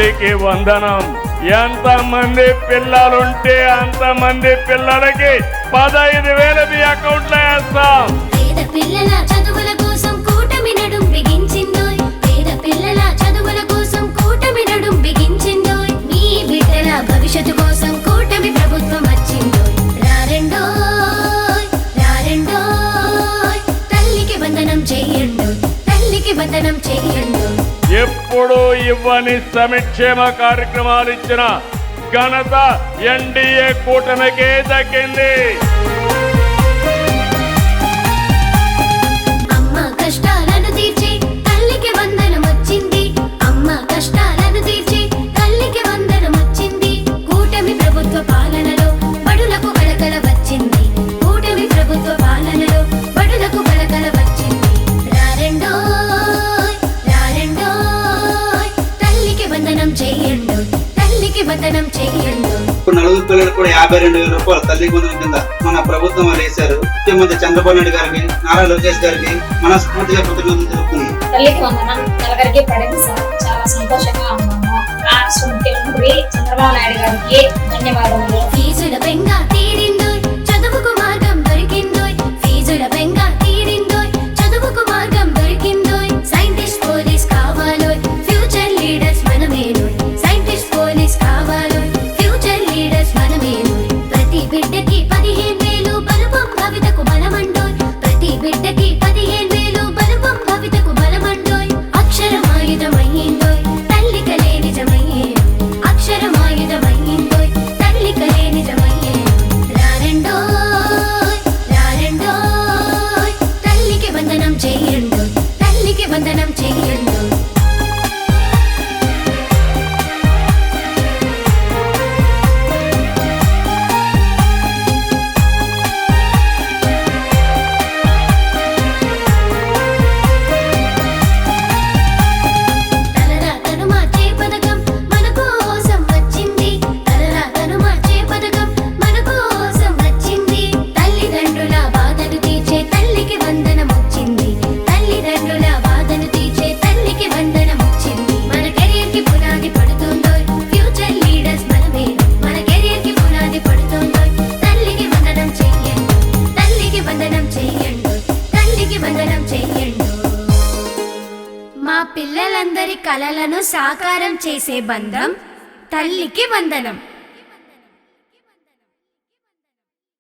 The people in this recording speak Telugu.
తల్లికి వందనం. ఎంతమంది పిల్లలుంటే అంతమంది పిల్లలకి 15,000 మీ అకౌంట్లో వేస్తాం. పేద పిల్లల చదువుల కోసం కూటమి నడుం బిగించిందోయ్. పేద పిల్లల చదువుల కోసం కూటమి నడుం బిగించిందోయ్. మీ బిడ్డల భవిష్యత్తు కోసం కూటమి ప్రభుత్వం వచ్చిందోయ్. రారెండోయ్ రారెండోయ్ తల్లికి వందనం చెయ్యండోయ్. తల్లికి వందనం చెయ్యండోయ్. ఎప్పుడు ఇవ్వని సంక్షేమ కార్యక్రమాలు ఇచ్చిన ఘనత ఎన్డీఏ కూటమికే దక్కింది. అమ్మ కష్టాలను తీర్చి తల్లికి వందనం వచ్చింది. అమ్మ కష్టాలను తీర్చి తల్లికి వందనం వచ్చింది. కూటమి ప్రభుత్వ పాలనలో బడులకు కలకల వచ్చింది. కూటమి ప్రభుత్వ పాలనలో బడులకు కలకల వచ్చింది. రారెండోయ్ రారెండోయ్ తల్లికి వందనం చెయ్యండోయ్. తల్లికి వందనం చెయ్యండోయ్. నలుగురు పిల్లలకు కూడా 52,000 రూపాయలు తల్లికి వందనం కింద మన ప్రభుత్వం వేశారు. ముఖ్యమంత్రి చంద్రబాబు నాయుడు గారికి, నారా లోకేష్ గారికి మనస్ఫూర్తిగా కృతజ్ఞతలు తెలుపుతున్నాను. తల్లికి వందనం నలుగురికి పడింది సార్. చాలా సంతోషంగా ఉన్నాము. రాష్ట్ర ముఖ్యమంత్రి చంద్రబాబు నాయుడు గారికి ధన్యవాదములు. ఫీజుల బెంగ తీరిందోయ్. చదువుకు మార్గం దొరికిందోయ్. ఫీజుల బెంగ తీరిందోయ్. చదువుకు మార్గం దొరికిందోయ్. సైంటిస్ట్ పోలీస్ కావాలోయ్. ఫ్యూచర్ లీడర్స్ మనమేనోయ్. సైంటిస్ట్ పోలీస్ కావాలోయ్. ఫ్యూచర్ లీడర్స్ మనమేనోయ్. ప్రతి బిడ్డకి 15,000 బలపం భవితకు బలమండోయ్. ప్రతి బిడ్డకి 15,000 బలపం భవితకు బలమండోయ్. అక్షరమాయుధమయ్యిందోయ్. తల్లికలే నిజమయ్యేను. అక్షరమాయుధమయ్యిందోయ్. తల్లికలే నిజమయ్యేను. రారెండోయ్ రారెండోయ్ తల్లికి వందనం చెయ్యండోయ్. తల్లికి వందనం చెయ్యండోయ్. తలరాతను మార్చే పథకం మన కోసం వచ్చింది. తలరాతను మార్చే పథకం మన కోసం వచ్చింది. తల్లిదండ్రుల బాధను తీర్చే తల్లికి వందనం వచ్చింది. తల్లిదండ్రుల బాధను తీర్చే తల్లికి వందనం వచ్చింది. మన కెరీర్ కి పునాది పడుతుందోయ్. Future leaders మనమేను. మన కెరీర్ కి పునాది పడుతుందోయ్. తల్లికి వందనం చెయ్యండి. తల్లికి వందనం చెయ్యండి. తల్లికి వందనం చెయ్యండి. మా పిల్లలందరి కలలను సాకారం చేసే బంధం తల్లికి వందనం.